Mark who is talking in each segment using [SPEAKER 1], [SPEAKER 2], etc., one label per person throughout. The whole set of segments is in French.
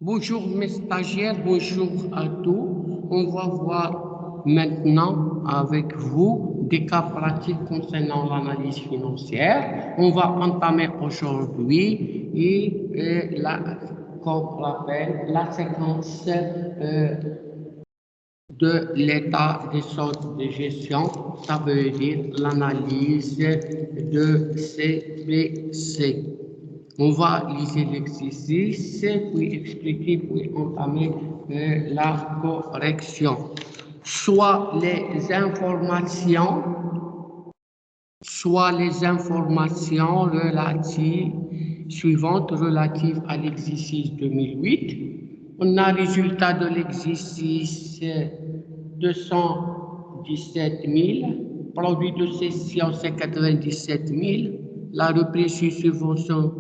[SPEAKER 1] Bonjour mes stagiaires, bonjour à tous. On va voir maintenant avec vous des cas pratiques concernant l'analyse financière. On va entamer aujourd'hui comme on l'appelle, la séquence de l'état des soldes de gestion, ça veut dire l'analyse de CBC. On va liser l'exercice, puis expliquer, puis entamer la correction. Soit les informations suivantes relatives à l'exercice 2008. On a résultat de l'exercice 217 000, produit de cession c'est 97 000, la reprise sur subvention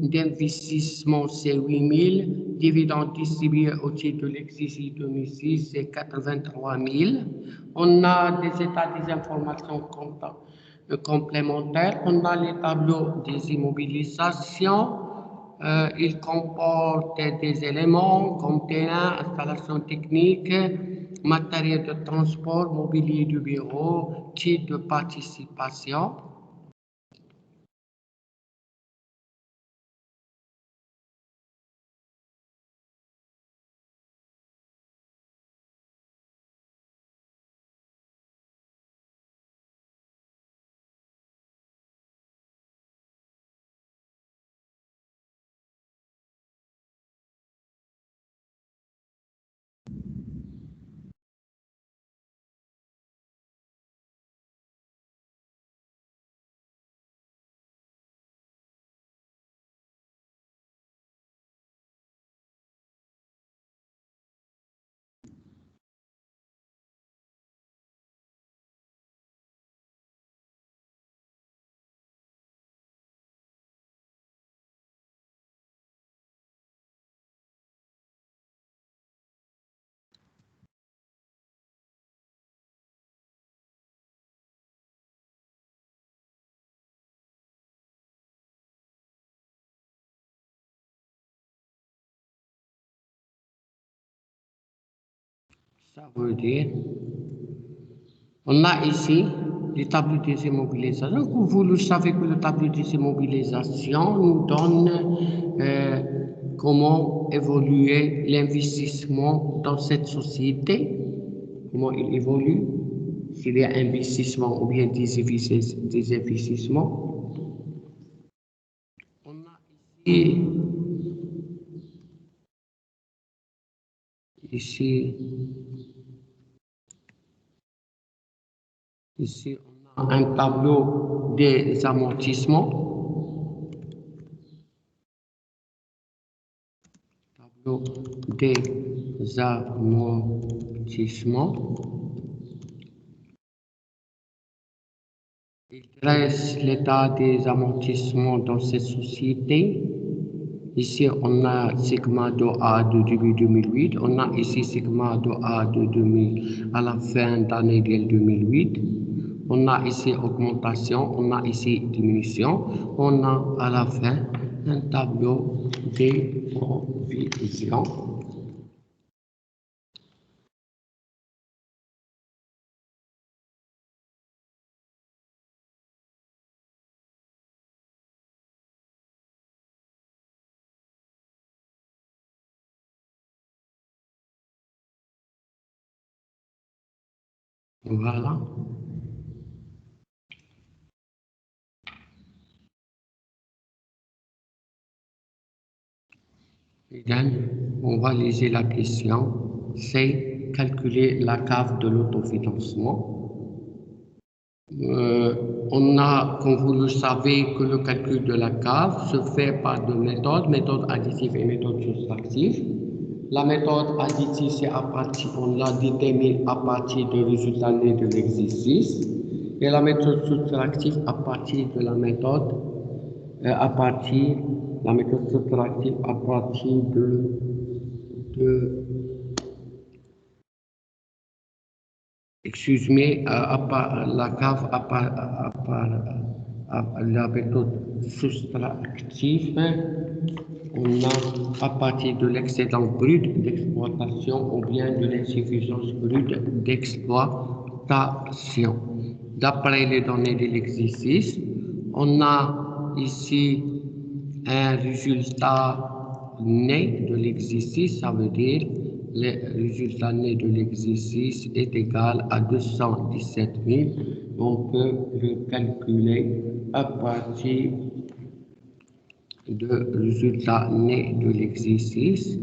[SPEAKER 1] d'investissement c'est 8 000, dividende distribué au titre de l'exercice 2006 c'est 83 000. On a des états des informations complémentaires. On a les tableaux des immobilisations. Il comporte des éléments comme terrain, installation technique, matériel de transport, mobilier du bureau, titre de participation. Ça veut dire, on a ici les tableaux des immobilisations. Vous le savez que le tableau des immobilisations nous donne comment évoluer l'investissement dans cette société, comment il évolue, s'il y a investissement ou bien des investissements. On a ici on a un tableau des amortissements. Tableau des amortissements. Il dresse l'état des amortissements dans cette société. Ici, on a sigma de A de début 2008. On a ici sigma de A de 2000 à la fin d'année 2008. On a ici augmentation. On a ici diminution. On a à la fin un tableau des provisions. Voilà. On va liser la question. C'est calculer la cave de l'autofinancement. On a, comme vous le savez, que le calcul de la cave se fait par deux méthodes, méthode additive et méthode soustractive. La méthode additive, c'est à partir, on la détermine à partir du résultat né de l'exercice. Et la méthode soustractive à partir de la méthode, la méthode soustractive à partir excuse-moi, la cave la méthode soustractive on a à partir de l'excédent brut d'exploitation ou bien de l'insuffisance brute d'exploitation. D'après les données de l'exercice, on a ici un résultat net de l'exercice, ça veut dire le résultat net de l'exercice est égal à 217 000. On peut le calculer à partir de résultat net de l'exercice.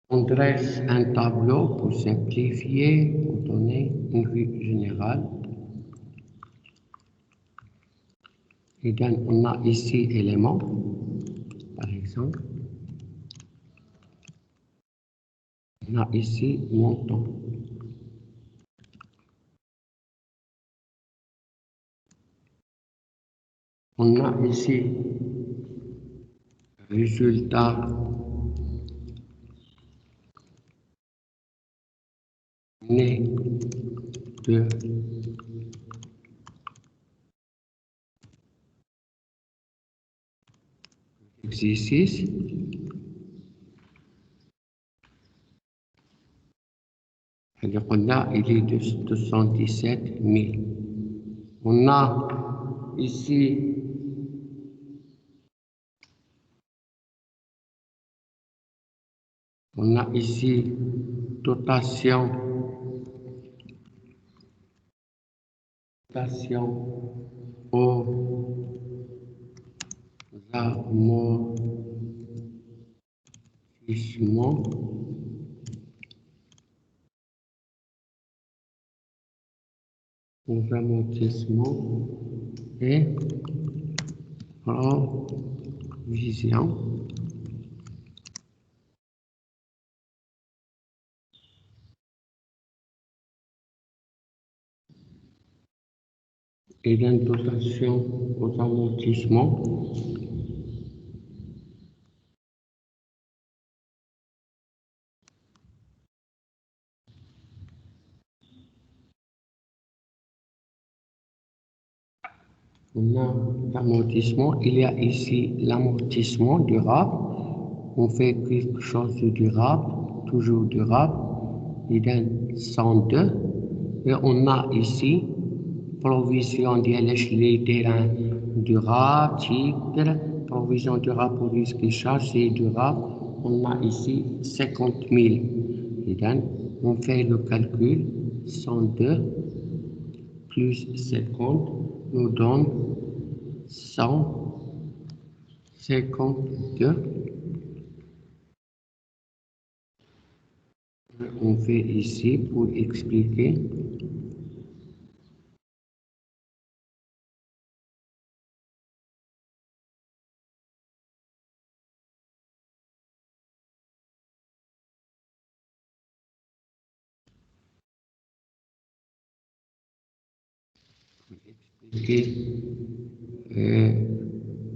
[SPEAKER 1] On dresse un tableau pour simplifier, pour donner une vue générale. Et donc, on a ici éléments, par exemple. On a ici montant. On a ici résultat net de l'exercice. Alors, on a, il est de 217 000. On a ici dotation aux amortissements et provision. Et d'une dotation aux amortissements on a l'amortissement. Il y a ici l'amortissement durable. On fait quelque chose de durable, toujours durable. Il y a 102. Et on a ici provision des terrains durables, titres, provision durable pour risque et charges, c'est durable. On a ici 50 000. Et donc, on fait le calcul, 102 plus 50 nous donne 152. On fait ici pour expliquer.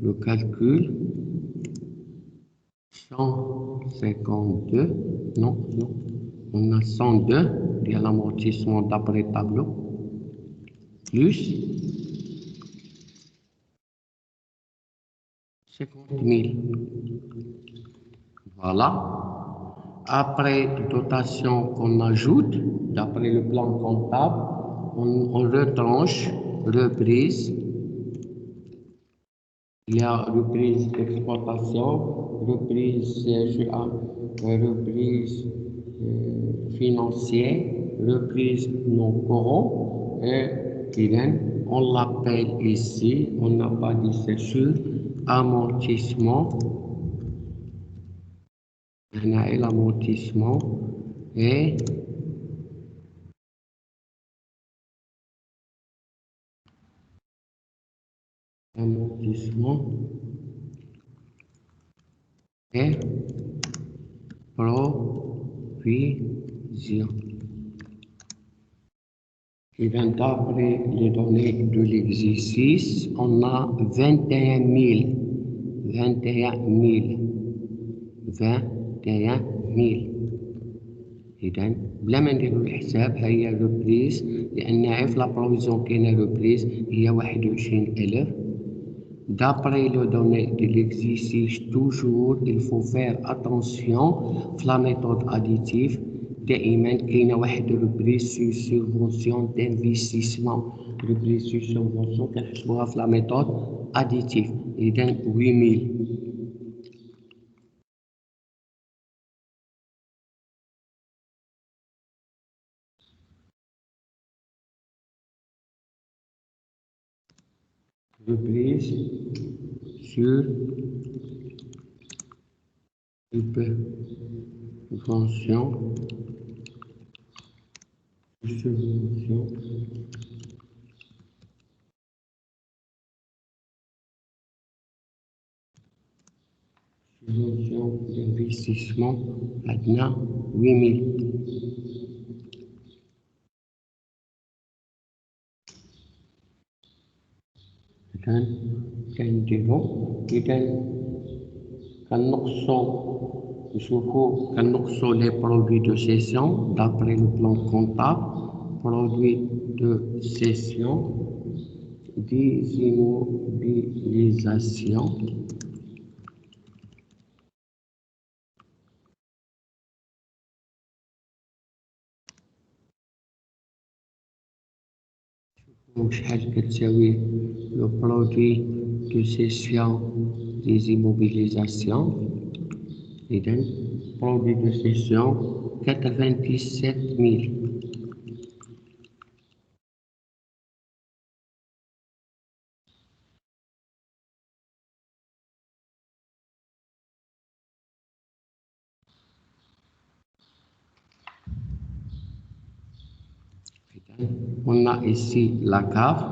[SPEAKER 1] Le calcul 152, non, on a 102, il y a l'amortissement d'après tableau, plus 50 000. Voilà. Après dotation qu'on ajoute, d'après le plan comptable, on retranche reprise. Il y a reprise d'exploitation, reprise financière, reprise non courant, et on l'appelle ici, on n'a pas dit c'est sûr, amortissement. On a l'amortissement et provision. Et bien, d'après les données de l'exercice, on a 21 000. 21 000. 21 000. إذن بلا ما نديرو الحساب هي الريبريز لأن نعرف لا بروفيزيون كاينة ريبريز هي 21,000 D'après les données de l'exercice, toujours, il faut faire attention في la méthode additive. دائما كاينه واحد روبريس سو سوبونسيون دانفستيسمون. روبريس سو سوبونسيون كنحسبوها في لا ميثود اديتيف. اذا 8000 reprise sur subvention d'investissement عندنا 8000. إذا كنديرو كنقصو les produits de cession d'après le plan comptable. Produits de cession des immobilisations شحال كتساوي le produit de cession des immobilisations. إذا produit de cession 97000. On a ici la cave.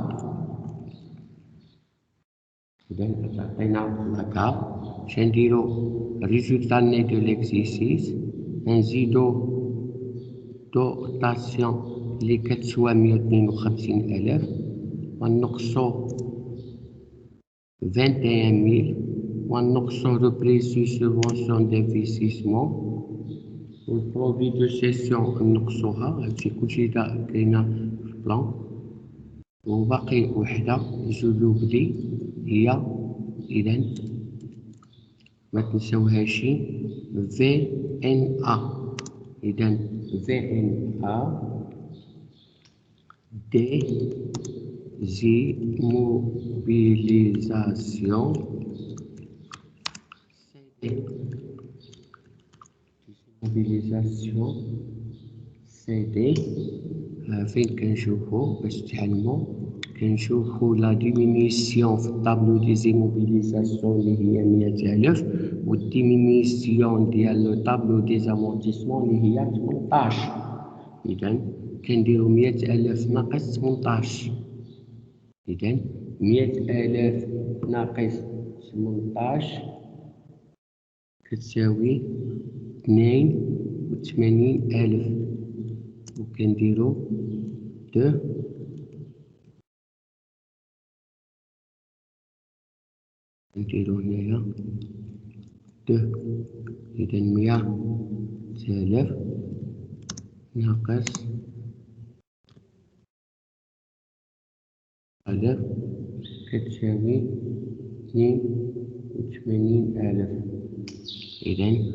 [SPEAKER 1] إذا عطينا la cave. نديرو résultat net de l'exercice. نزيدو dotation اللي كتسوى 152000 ونقصو 21000 ونقصو reprise sur subvention d'investissement والبرودوي دو سيسيون نقصوها. هادشي كلشي كاينه في البلان. وباقي وحده جلوبلي هي إذا ما تنساوهاش في ان ا. إذا في ان ا دي زيموبيليزاسيون CD. فين كنشوفو باش تعلمو كنشوفو لا ديمينيسيون في الطابلو دي زيموبيليزاسيون اللي هي 100000 والديمينيسيون ديال لو طابلو دي زامونتيسمون اللي هي 18. إذا كنديرو 100000 ناقص 18. إذا 100000 ناقص 18 كتساوي 82000. وكنديرو نديرو هنايا إذا 100000 ناقص 1000 كتساوي 82000. إذا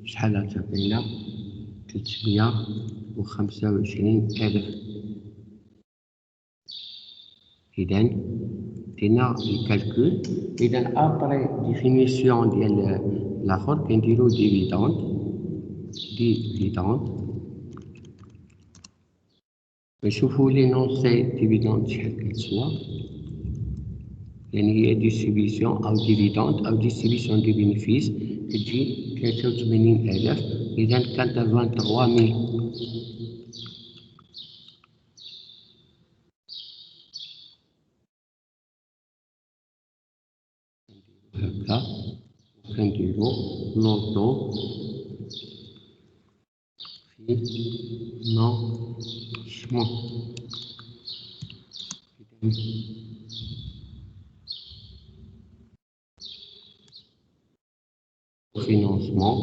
[SPEAKER 1] شحال غتعطينا 325000. إذا دينا الكالكول. إذا أبري ديفينيسيون ديال الآخر كنديرو ديفيدوند. نشوفو لينونسي ديفيدوند شحال كتسوى. يعني هي ديستريبيسيون أو ديفيدوند أو ديستريبيسيون دي بينيفيس كتجي 83000. إذا كانت 23000. هكا كنديرو لوطو فينانسمون. فينانسمون.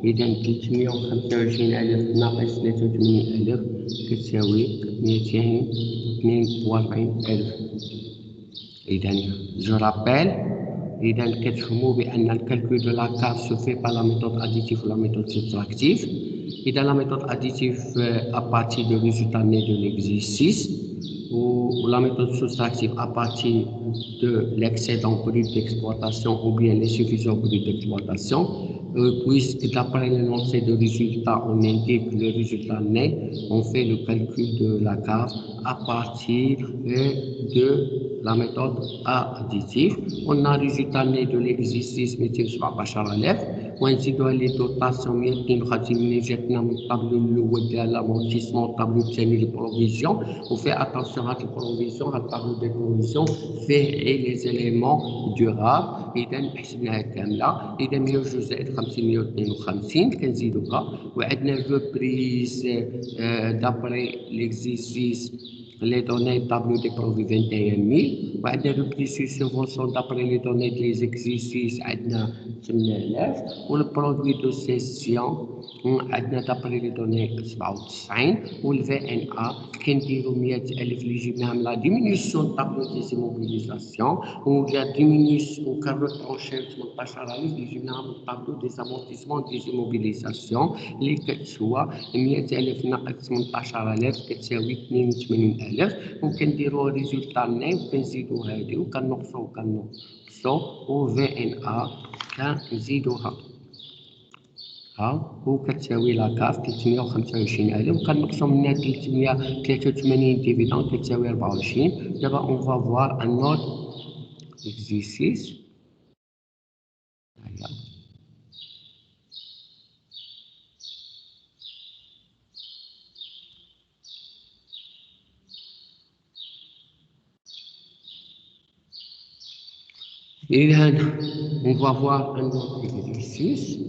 [SPEAKER 1] إذا 325000 ناقص 83000 كتساوي 242000. إذا je rappelle إذا كتفهموا بأن الكالكول de la cave se fait par la méthode additive ou la méthode subtractive. إذا la méthode additive à partir de résultats nés de l'exercice ou la méthode subtractive à partir de l'excédent brut d'exploitation ou bien l'insuffisant brut d'exploitation. Puisque d'après l'énoncé de résultats, on indique le résultat net, on fait le calcul de la cave à partir de la méthode additive. On a le résultat net de l'exercice, mais tu ne pas à l'élève. ونزيدوا لي دوطاسيون 250 اللي جاتنا من الطابلو الاول ديال لامورتيسمون الطابلو الثاني لي بروفيزيون وفيه اتونسيون هاد البروفيزيون هاد الطابلو دي بروفيزيون فيه غير لي زيليمون دوراب اذا حسبناها كامله اذا 102 زائد 50 152 كنزيدوها وعندنا ريبريز دابري ليكزيرسيس les données tableau des produits 21 000 وعندنا ريبريسيون سوفونسيون دابري لي دوني دي زيكزيرسيس عندنا 8000 والبرودوي دو سيسيون عندنا دابري لي دوني 97 والفي ان ا كنديرو 100000 اللي جبناها من لا ديمينيسيون طابلو دي سيموبيليزاسيون ولا ديمينيسيون وكنروطروشيو 18000 اللي جبناها من طابلو دي زامورتيسمون دي سيموبيليزاسيون اللي كتسوى 100000 ناقص 18000 كتساوي 82000 وكنديروا ريزولتا ني وكنزيدو هادي وكنقصو و في ان ا كنزيدوها ها وكتساوي لا كاف 325000 وكنقصو منها 383 ديفيدون كتساوي 24 دابا اون فا فوار ان نوت اكزيرسيس هيا on va voir un autre exercice.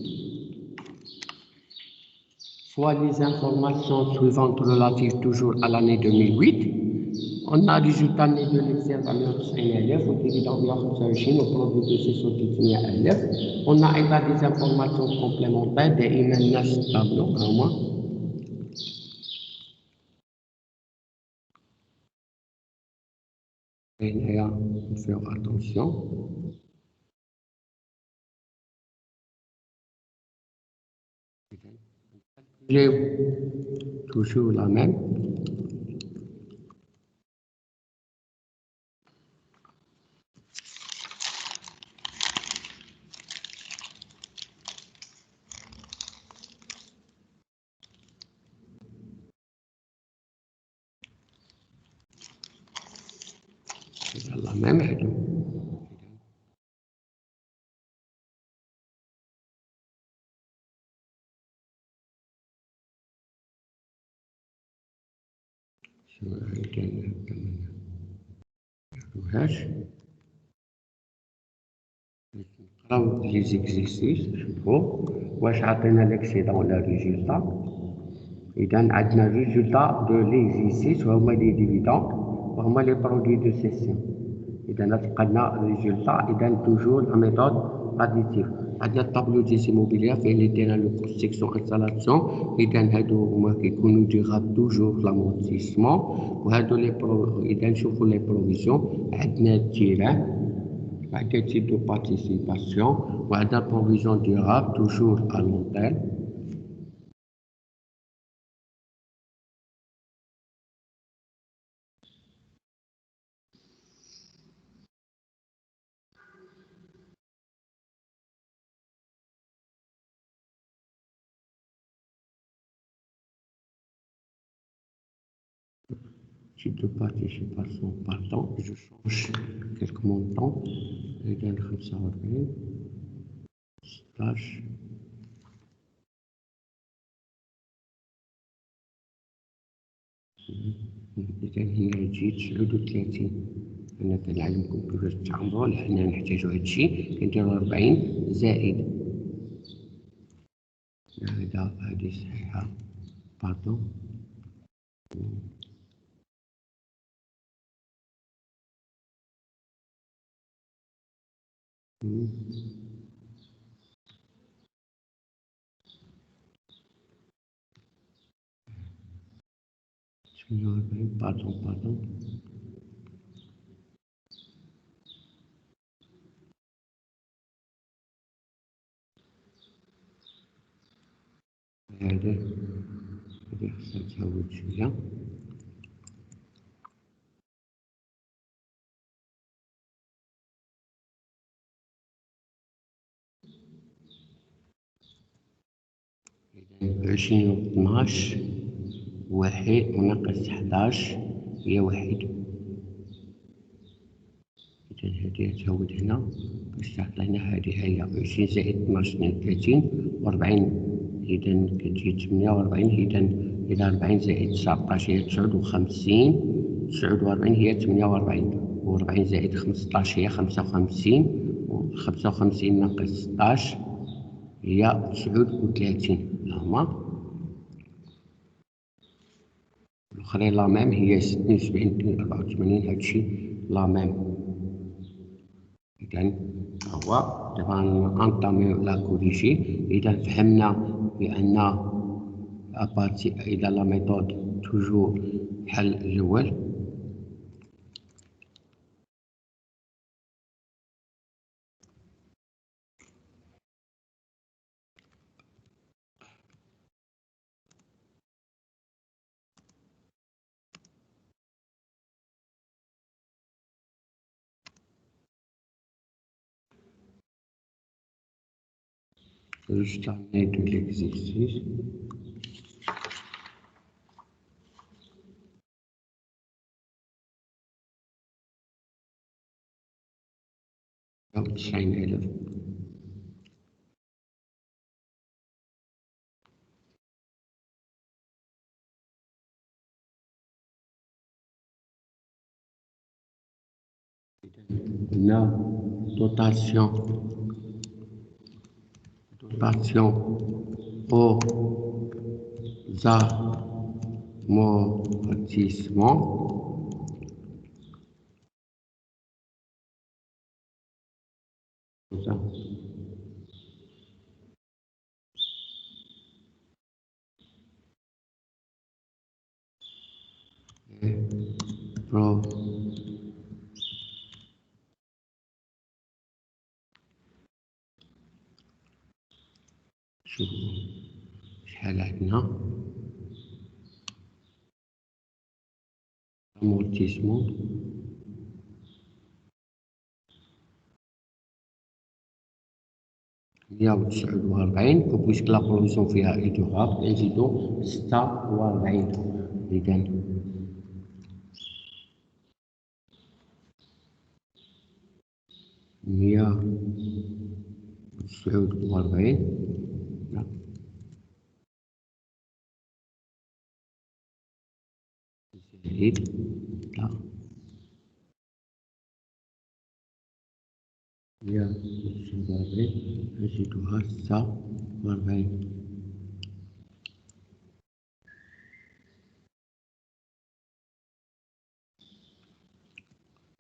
[SPEAKER 1] Soit les informations suivantes relatives toujours à l'année 2008. On a le résultat né de l'examen élève, au dividende de au produit de ces soutiens élèves. On a également des informations complémentaires des emails tableau, à moi. Et là, il faut faire attention. J'ai toujours la même. C'est la même. Les exercices واش عطينا l'excédent ولا résultat اذا عندنا résultat de l'exercice وهما لي ديفيدون وهما لي برودوي دو سيسيون اذا تبقى لنا résultat اذا توجور لا ميثود additive عندنا الطابلو دي سيموبيليير فيه لي تيران لو كونستركسيون انستالاسيون اذا هادو هما كيكونوا ديغاب توجور لامورتيسمون وهادو لي اذا نشوفوا لي بروفيزيون عندنا التيران quel type de participation ou à la provision durable, toujours à long terme. Type de participation, pardon, je change quelques montants. Et bien, comme ça, stage. إذا هنا جيت 39 أنا كنعلمكم كيفاش تعمروا لأننا نحتاجو هادشي كنديرو 40 زائد هادي صحيحة باردون pardon نزود شوية. إذا 20 و 12 واحد وناقص 11 هي واحد. إذا هادي تزود هنا باش تعطينا هادي هي 20 زائد 12 32 و40. إذا كتجي 48. إذا 40 زائد 19 هي 59. 49 هي 48 و40 زائد 15 هي 55 و55 ناقص 16 هي 39. هما الأخرين لا ميم هي 76 84. هادشي لا ميم. إذا هو دابا نانطاميو لا كوريجي. إذا فهمنا بأن أبارتي إذا لا ميثود توجور الحل الأول. Je t'en ai de l'exercice. أو 90,000. قلنا dotation aux amortissements comme ça. Et شوفوا شحال عندنا amortissement. مية وتسعود وأربعين. وبويسك لا بروفيسيون فيها إيدوغاب كنزيدو 46. إذا مية وتسعود وأربعين زائد مية وتسعود وأربعين نزيدوها 46.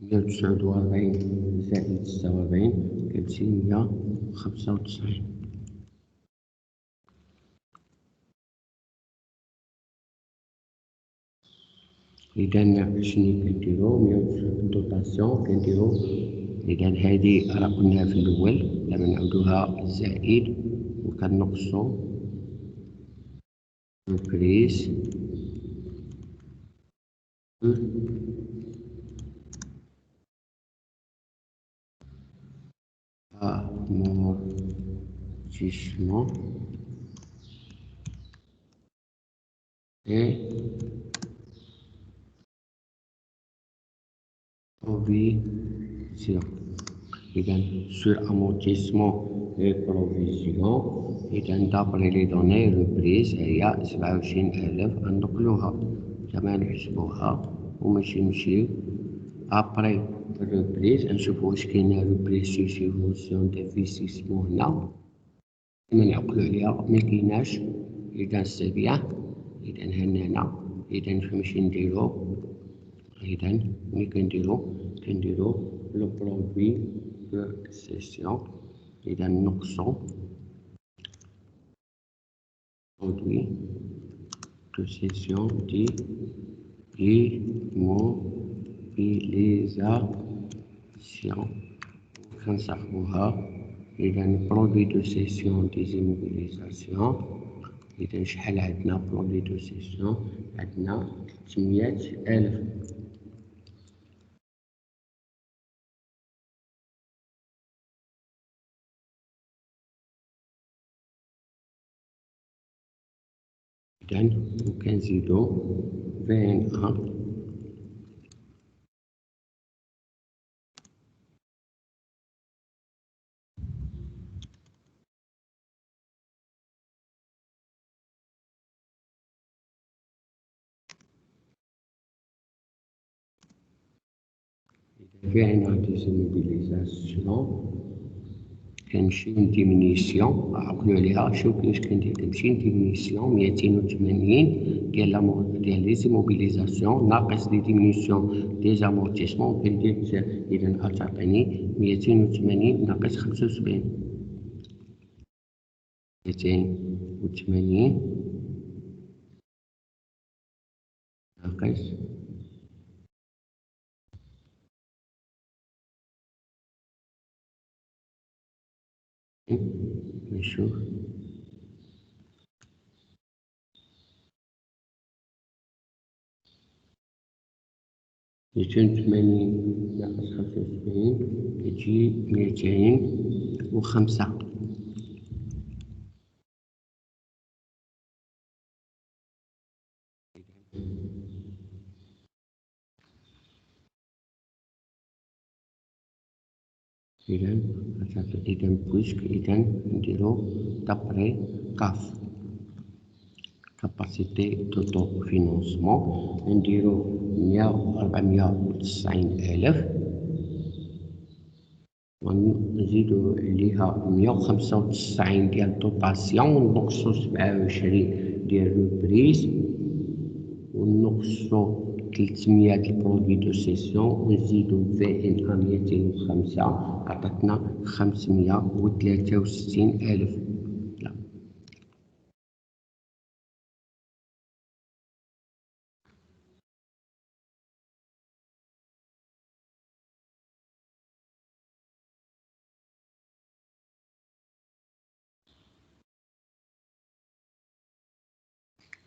[SPEAKER 1] مية وتسعود وأربعين زائد 46 كتجي 195. إذا شنو كنديرو 190 دوطاسيون كنديرو. إذا هادي راه قلناها في الأول لما نعودوها زائد وكنقصو ريبريز amortissement et provision. إذا sur amortissement et provision. إذا d'après les données reprise هي 27,000 غنقلوها كما نحسبوها وماشي نمشيو après reprise نشوفو واش كاينة reprise سيسيفونسيون دافيسيسمون هنا كما نعقلو عليها مكايناش. إذا سي بيان. إذا هنا إذا نمشي نديرو. إذا ملي كنديرو لو برودوي دو سيسيون. إذا نقصو برودوي دو سيسيون دي immobilisation كنصاحبوها. إذا برودوي دو سيسيون دي immobilisation إذا شحال عندنا بلون دو سيسيون؟ عندنا 300,000. إذا وكنزيدو V1 V1 ديزيموبيليزاسيون كنمشيو ديمينيسيون. عقلوا عليها، شوف كيفاش كندير. كنمشي ديمينيسيون 280 ديال لي زيموبيليزاسيون ناقص لي ديمينيسيون دي زامورتيسمون. كندير إذا غتعطيني 280 ناقص 75. 280 ناقص نشوف 280 ناقص 75 كتجي 205. إذا بويسك نديرو دابري كاف كاباسيتي d'autofinancement نديرو 490,000 ونزيدو عليها 195 ديال دوطاسيون ونقصو 27 ديال روبريز ونقصو 300 ديال برودوي دو سيسيون ونزيدو V1 205 عطاتنا 563,000.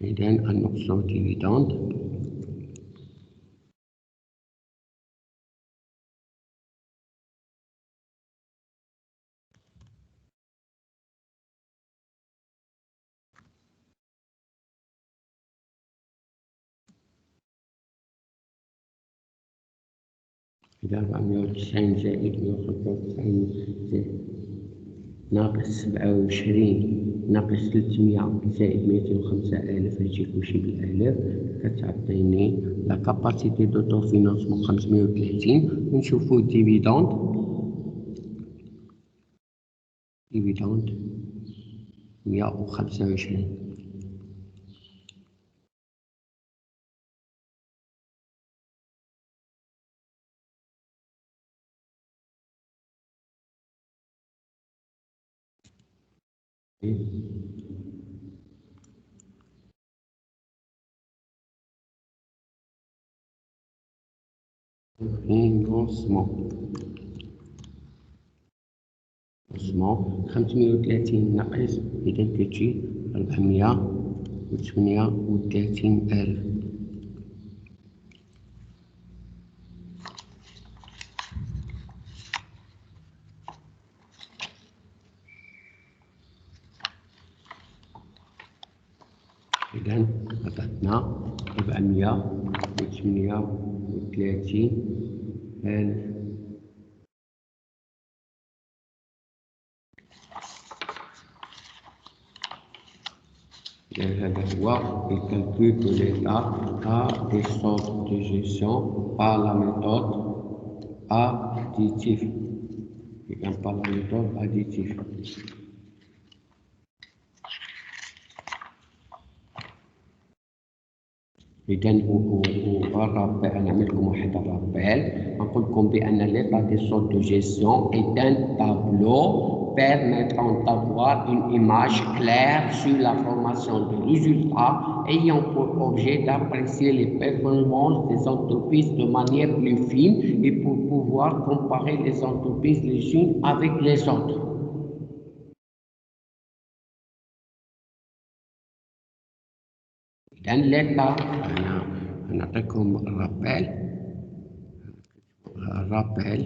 [SPEAKER 1] إذا نقصو ديفيدوند إذا 490 زائد 195 زائد ناقص 27 ناقص 300 زائد 205,000 هادشي كلشي بالآلاف كتعطيني لا كاباسيتي دوطوفينونسمون 530. ونشوفو ديفيدوند 125. فينونسمون 530 ناقص إذا كتجي 438,000. إذا عطاتنا 438,000. هذا هو الكالكول دو ليتا des soldes de gestion par la méthode additive. إذا par la méthode additive. إذا والرابع نعمل لكم واحد الرابيل نقول لكم بأن l'état des soldes de gestion est un tableau permettant d'avoir une image claire sur la formation de résultats ayant pour objet d'apprécier les performances des entreprises de manière plus fine et pour pouvoir comparer les entreprises les unes avec les autres. إذن l'état نعطيكم rappel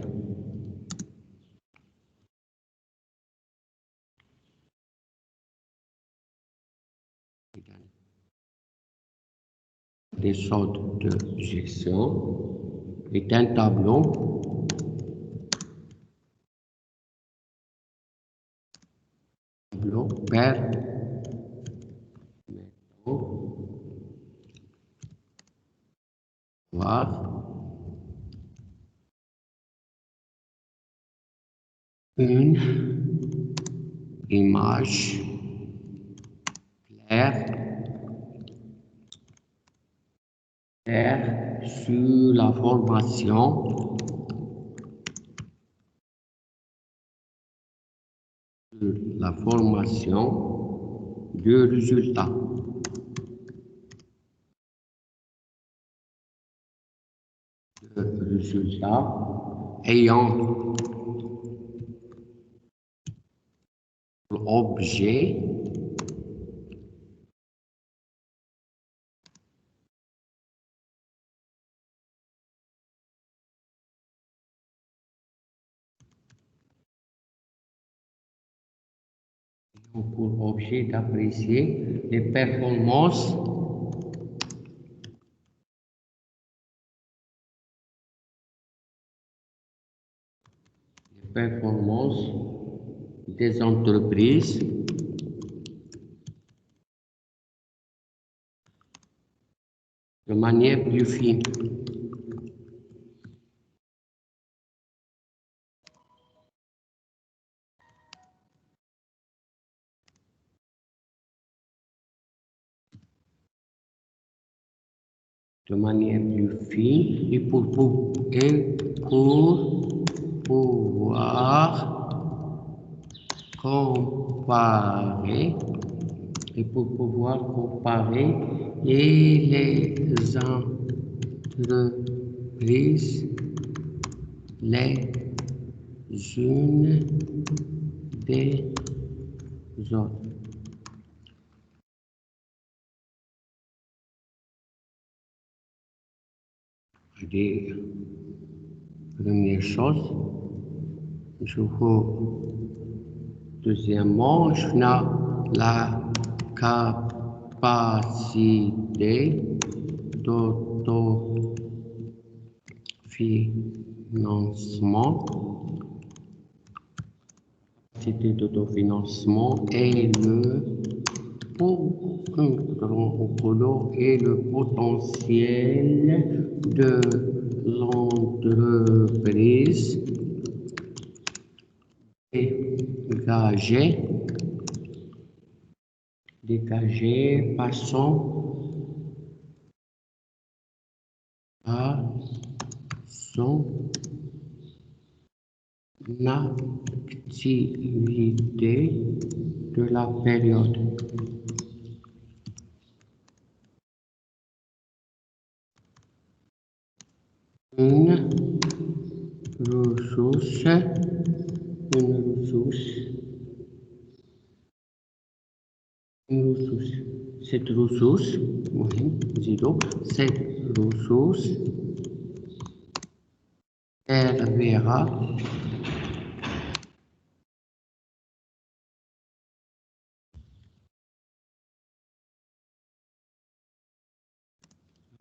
[SPEAKER 1] des sortes de gestion est un tableau permettant voir une image claire sur la formation du résultat. Ayant l'objet d'apprécier les performances des entreprises de manière plus fine. Et pour pouvoir comparer et les entreprises les unes des autres. Des premières choses, deuxièmement, je n'ai la capacité d'autofinancement et le potentiel de l'entreprise dégagé passant à son activité de la période. Une ressource. Cette ressource servira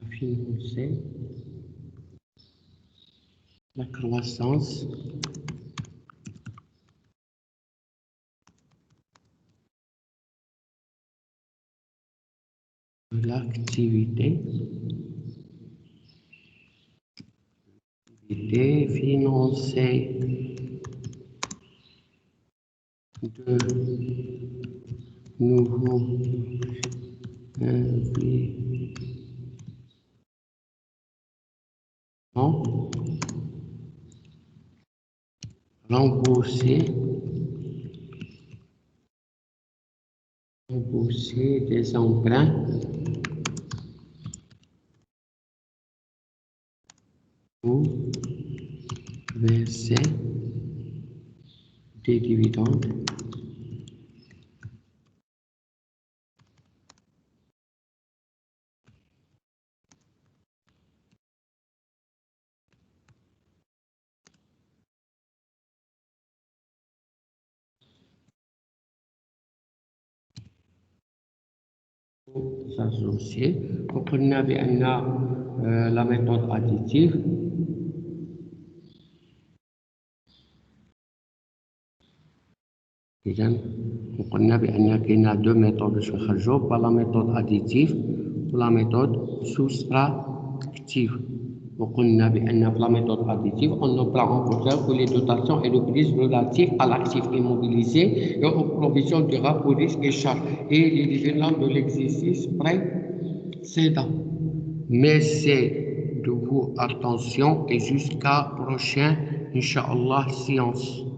[SPEAKER 1] à financer la croissance de l'activité financée de nouveaux investissements, rembourser des emprunts ou verser des dividendes associés. وقلنا بأن la méthode additive إذا وقلنا بأن كاينة دو ميثود باش نخرجو لا ميثود أديتيف ولا ميثود سوستراكتيف. وقلنا بأن في لا ميثود أديتيف on ne prend en compte que les dotations et les prises relatives à l'actif immobilisé et aux provisions durables aux risques et charges et les différents de l'exercice précédent. Mais c'est de vous attention et jusqu'à prochaine Inch'Allah séance.